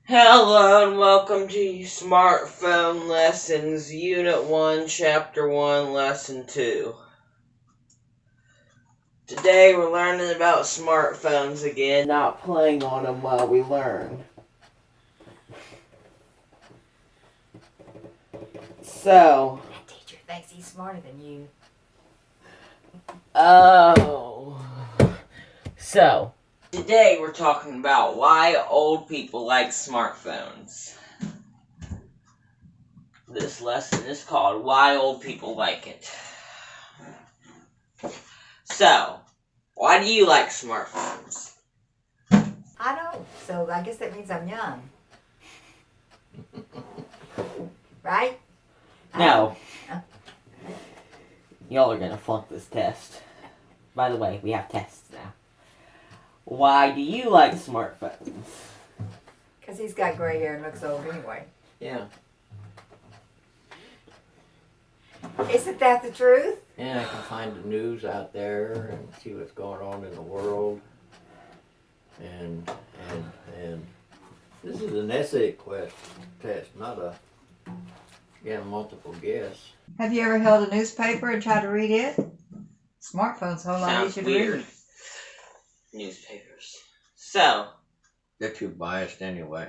Hello and welcome to Smartphone Lessons, Unit 1, Chapter 1, Lesson 2. Today we're learning about smartphones again, not playing on them while we learn. So... That teacher thinks he's smarter than you. So, today we're talking about why old people like smartphones. This lesson is called Why Old People Like It. So, why do you like smartphones? I don't, so I guess that means I'm young. Right? No. Y'all are gonna flunk this test. By the way, we have tests now. Why do you like smartphones? Because he's got gray hair and looks old anyway. Yeah, Isn't that the truth? and I can find the news out there and see what's going on in the world. And this is an essay test, not a multiple guess. Have you ever held a newspaper and tried to read it? Smartphone's a whole lot Sounds easier to weird. read. Newspapers. So, They're too biased anyway.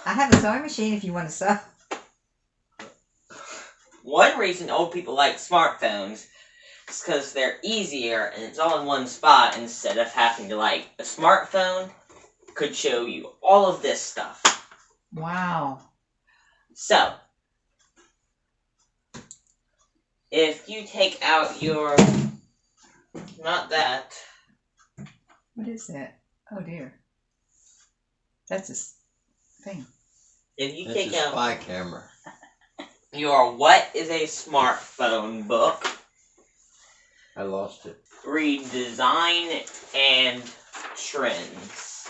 I have a sewing machine if you want to sew. one reason old people like smartphones is because they're easier and it's all in one spot instead of having to, a smartphone could show you all of this stuff. Wow. So, if you take out your, not that, What is that? Oh dear. That's a thing. if you That's take a out spy camera. your What is a Smartphone book, I lost it. read Design and Trends,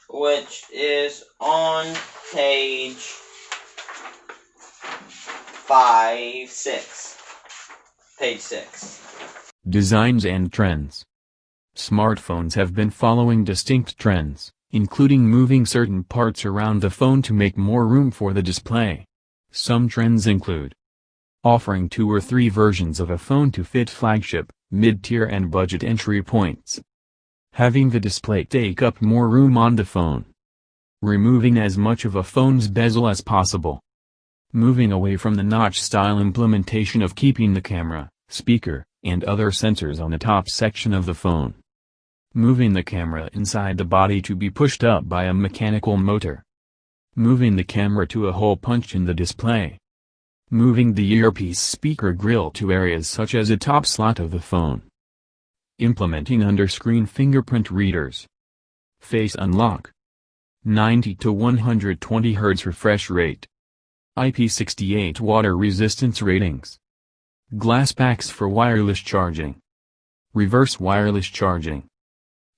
which is on page 6. Page 6. Designs and trends. Smartphones have been following distinct trends, including moving certain parts around the phone to make more room for the display. Some trends include offering 2 or 3 versions of a phone to fit flagship, mid-tier and budget entry points. Having the display take up more room on the phone. Removing as much of a phone's bezel as possible. Moving away from the notch-style implementation of keeping the camera, speaker, and other sensors on the top section of the phone. Moving the camera inside the body to be pushed up by a mechanical motor. Moving the camera to a hole punched in the display. Moving the earpiece speaker grill to areas such as the top slot of the phone. Implementing under-screen fingerprint readers. Face unlock. 90 to 120 Hz refresh rate. IP68 water resistance ratings. Glass packs for wireless charging. Reverse wireless charging.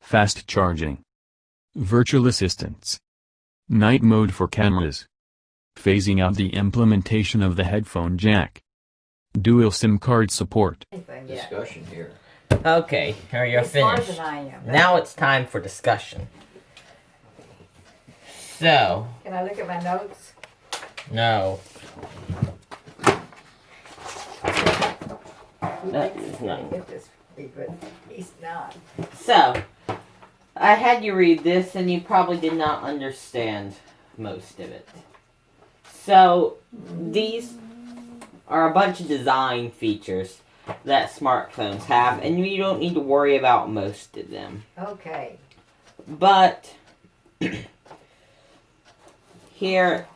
Fast charging. Virtual assistants. Night mode for cameras. Phasing out the implementation of the headphone jack. Dual SIM card support. Discussion here. Okay, here you're He's smarter finished. than I am. Now it's time for discussion. So, Can I look at my notes? no. He That thinks is he's gonna not. get this for me, but he's not. So, I had you read this and you probably did not understand most of it. So, these are a bunch of design features that smartphones have, and you don't need to worry about most of them. Okay. But, here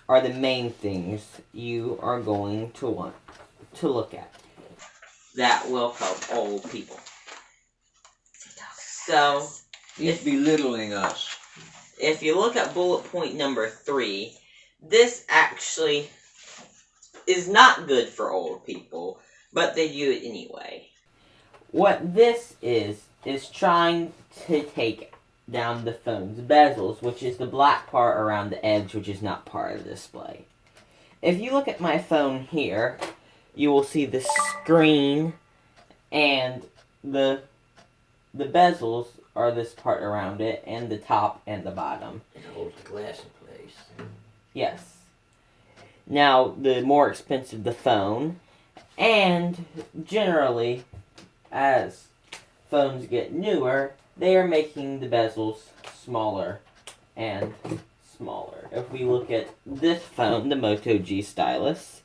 are the main things you are going to want to look at that will help old people. So, He's belittling us. if you look at bullet point number 3, this actually is not good for old people, but they do it anyway. What this is trying to take down the phone's bezels, which is the black part around the edge, which is not part of the display. If you look at my phone here, you will see the screen and the the bezels are this part around it, and the top and the bottom. It holds the glass in place. Yes. Now, the more expensive the phone, and generally, as phones get newer, they are making the bezels smaller and smaller. If we look at this phone, the Moto G Stylus,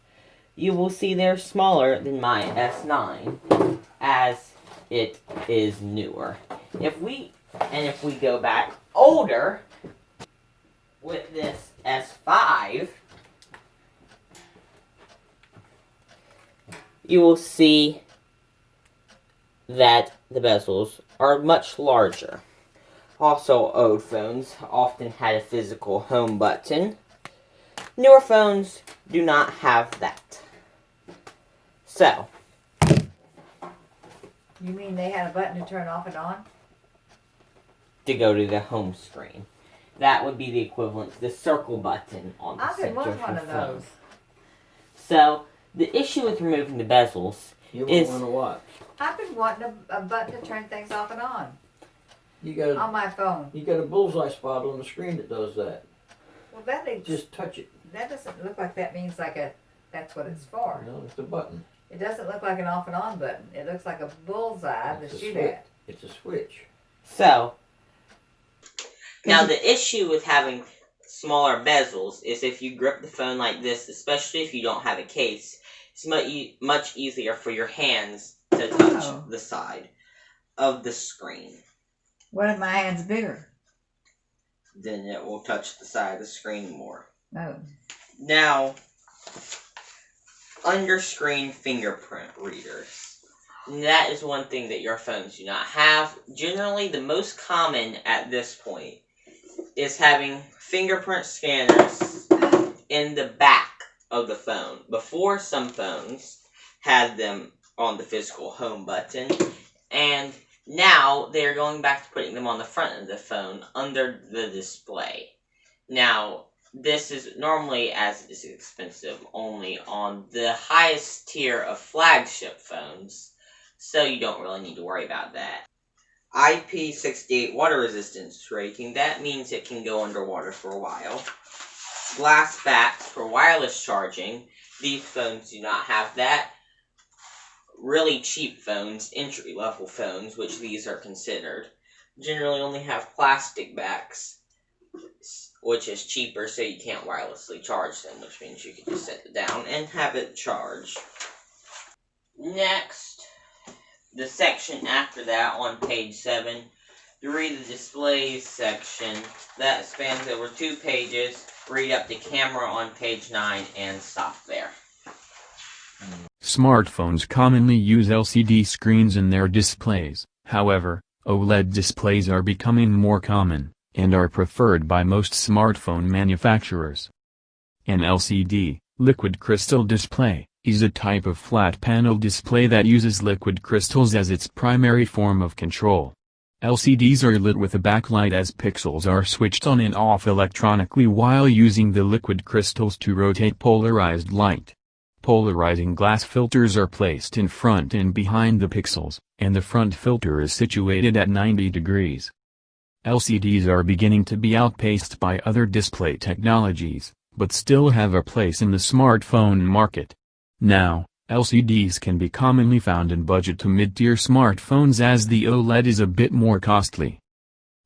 you will see they're smaller than my S9 as it is newer. If we go back older with this S5, you will see that the bezels are much larger. Also, old phones often had a physical home button. Newer phones do not have that. So, You mean they had a button to turn off and on? to go to the home screen. That would be the equivalent to the circle button on the I've been center wanting of one your of phone. those. So, the issue with removing the bezels You is want to what? I've been wanting a button to turn things off and on You got on my phone. a bullseye spot on the screen that does that. Well, that Just touch it. doesn't look like that means that's what it's for. You know, it's a button. It doesn't look like an off and on button. It looks like a bullseye It's to a shoot switch. at. It's a switch. So, now the issue with having smaller bezels is if you grip the phone like this, especially if you don't have a case, it's much easier for your hands to touch the side of the screen. What if my hand's bigger? Then it will touch the side of the screen more. Oh. Now, under-screen fingerprint readers. That is one thing that your phones do not have. Generally, the most common at this point is having fingerprint scanners in the back of the phone. Before, some phones had them on the physical home button, and now they're going back to putting them on the front of the phone under the display. Now, this is normally, as it's expensive, only on the highest tier of flagship phones, so you don't really need to worry about that. IP68 water resistance rating, that means it can go underwater for a while. Glass backs for wireless charging, these phones do not have that. Really cheap phones, entry-level phones, which these are considered, generally only have plastic backs, which is cheaper, so you can't wirelessly charge them, which means you can just set it down and have it charge. Next, the section after that on page 7, you read the displays section. That spans over 2 pages. Read up to camera on page 9 and stop there. Smartphones commonly use LCD screens in their displays. However, OLED displays are becoming more common, and are preferred by most smartphone manufacturers. An LCD, liquid crystal display, is a type of flat panel display that uses liquid crystals as its primary form of control. LCDs are lit with a backlight as pixels are switched on and off electronically while using the liquid crystals to rotate polarized light. Polarizing glass filters are placed in front and behind the pixels, and the front filter is situated at 90 degrees. LCDs are beginning to be outpaced by other display technologies, but still have a place in the smartphone market. Now, LCDs can be commonly found in budget to mid-tier smartphones as the OLED is a bit more costly.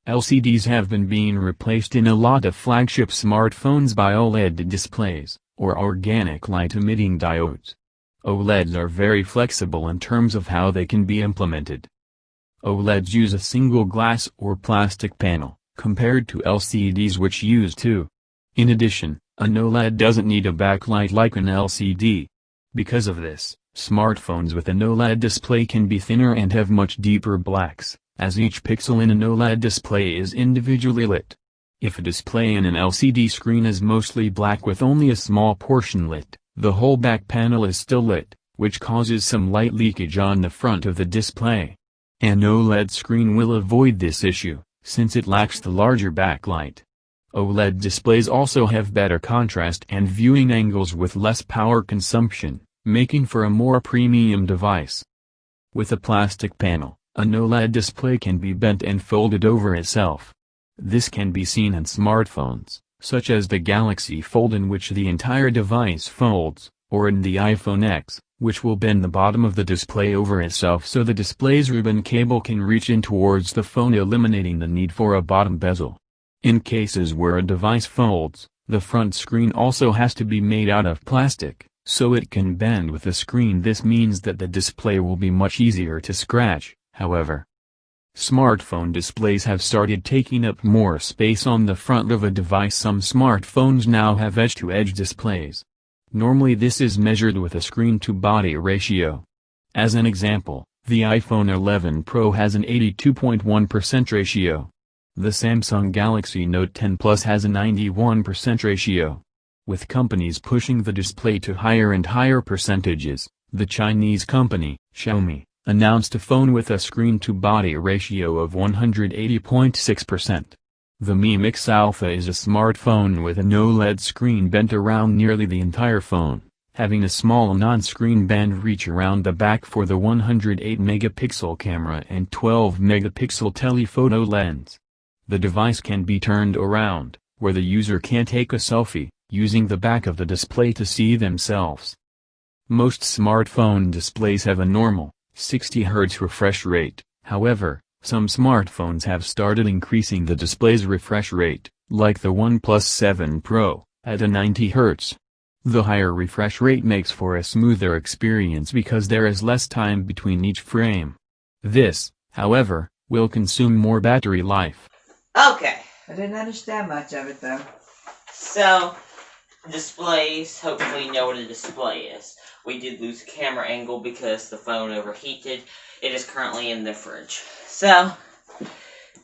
LCDs have been being replaced in a lot of flagship smartphones by OLED displays, or organic light-emitting diodes. OLEDs are very flexible in terms of how they can be implemented. OLEDs use a single glass or plastic panel, compared to LCDs which use two. In addition, an OLED doesn't need a backlight like an LCD. Because of this, smartphones with an OLED display can be thinner and have much deeper blacks, as each pixel in an OLED display is individually lit. If a display in an LCD screen is mostly black with only a small portion lit, the whole back panel is still lit, which causes some light leakage on the front of the display. An OLED screen will avoid this issue, since it lacks the larger backlight. OLED displays also have better contrast and viewing angles with less power consumption, making for a more premium device. With a plastic panel, An OLED display can be bent and folded over itself. This can be seen in smartphones, such as the Galaxy Fold, in which the entire device folds, or in the iPhone X, which will bend the bottom of the display over itself so the display's ribbon cable can reach in towards the phone, eliminating the need for a bottom bezel. In cases where a device folds, the front screen also has to be made out of plastic, so it can bend with the screen. This means that the display will be much easier to scratch, however. Smartphone displays have started taking up more space on the front of a device. Some smartphones now have edge-to-edge displays. Normally this is measured with a screen-to-body ratio. As an example, the iPhone 11 Pro has an 82.1% ratio. The Samsung Galaxy Note 10 Plus has a 91% ratio. With companies pushing the display to higher and higher percentages, the Chinese company, Xiaomi, announced a phone with a screen-to-body ratio of 180.6%. The Mi Mix Alpha is a smartphone with an OLED screen bent around nearly the entire phone, having a small non-screen band reach around the back for the 108-megapixel camera and 12-megapixel telephoto lens. The device can be turned around, where the user can take a selfie, using the back of the display to see themselves. Most smartphone displays have a normal 60 Hz refresh rate. However, some smartphones have started increasing the display's refresh rate, like the OnePlus 7 Pro, at a 90 Hz. The higher refresh rate makes for a smoother experience because there is less time between each frame. This, however, will consume more battery life. Okay, I didn't understand much of it though. so displays, hopefully you know what a display is. We did lose the camera angle because the phone overheated. It is currently in the fridge. So,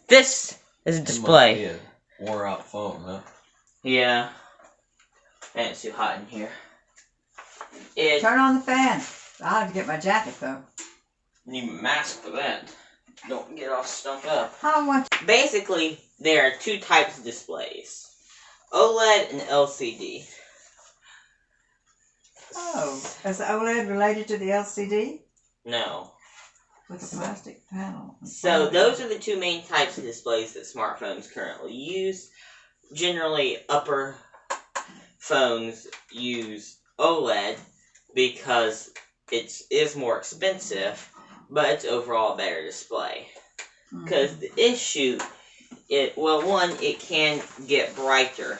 this is a display. It must be a wore out phone, huh? Yeah. And it's too hot in here. Turn on the fan. I'll have to get my jacket though. Need a mask for that. Don't get all stunk up. I want Basically, there are two types of displays. OLED and LCD. Oh, is the OLED related to the LCD? No. With the plastic panel. So those are the two main types of displays that smartphones currently use. Generally, upper phones use OLED because it is more expensive, but it's overall a better display. Because the issue, one, it can get brighter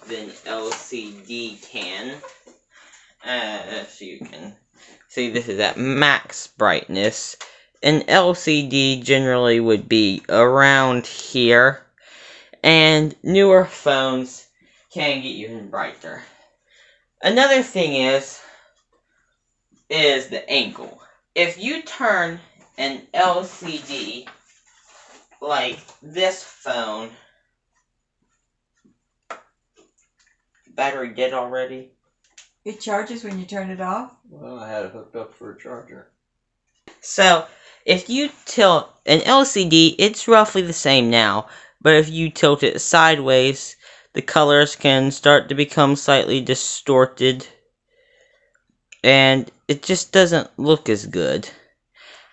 than LCD can. So you can see this is at max brightness. An LCD generally would be around here, and newer phones can get even brighter. Another thing is the angle. If you turn an LCD like this phone, battery dead already? It charges when you turn it off? Well, I had it hooked up for a charger. So, if you tilt an LCD, it's roughly the same now, but if you tilt it sideways, the colors can start to become slightly distorted, and it just doesn't look as good.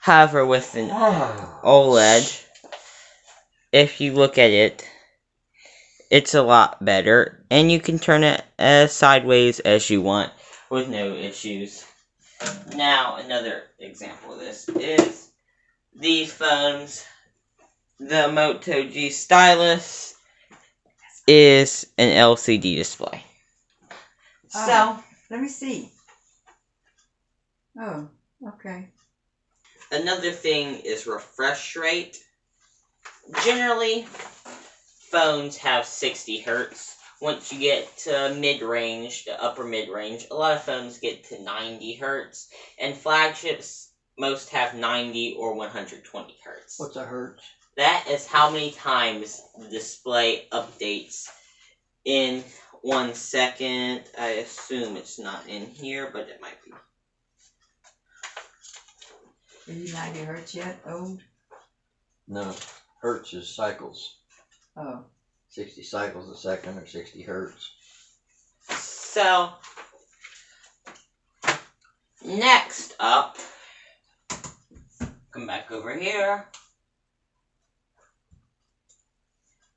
However, with an OLED, if you look at it, it's a lot better, and you can turn it as sideways as you want with no issues. Now, another example of this is these phones. The Moto G Stylus is an LCD display. So, let me see. Oh, okay. another thing is refresh rate. Generally, phones have 60 Hertz. Once you get to mid-range, the upper mid-range, a lot of phones get to 90 Hertz. And flagships, most have 90 or 120 Hertz. What's a hertz? That is how many times the display updates in 1 second. I assume it's not in here, but it might be. Are you 90 hertz yet? Old? No. Hertz is cycles. Oh. 60 cycles a second or 60 hertz. So, next up Come back over here.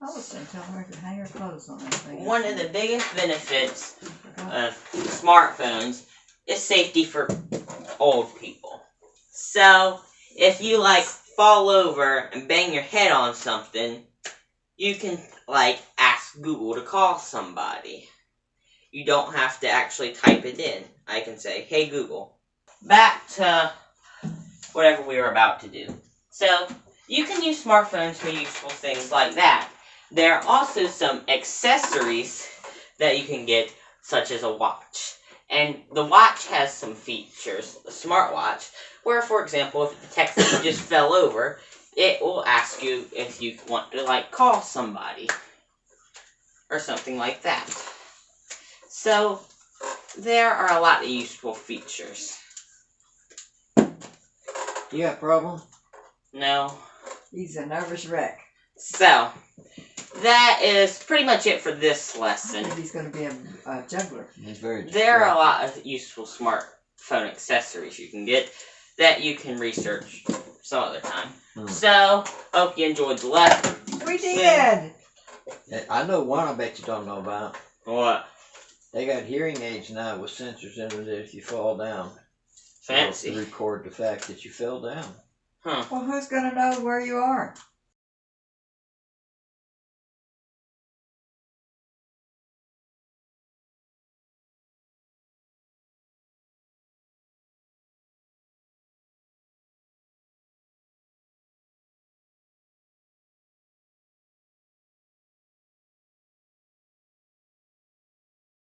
I was going to tell her to hang her clothes on that thing. One of the biggest benefits of smartphones is safety for old people. So, if you fall over and bang your head on something, you can ask Google to call somebody. You don't have to actually type it in. I can say, hey Google. Back to whatever we were about to do. So, you can use smartphones for useful things like that. There are also some accessories that you can get, such as a watch. And the watch has some features, a smartwatch, where, for example, if it detects that you just fell over, it will ask you if you want to, call somebody. Or something like that. So, there are a lot of useful features. You got a problem? No. He's a nervous wreck. So, that is pretty much it for this lesson. He's going to be a juggler. He's very There are a lot of useful smartphone accessories you can get that you can research some other time. So, hope you enjoyed the lesson. We did! I know one I bet you don't know about. What? They got hearing aids now with sensors in it that if you fall down, Fancy. it'll record the fact that you fell down. Huh. Well, who's going to know where you are?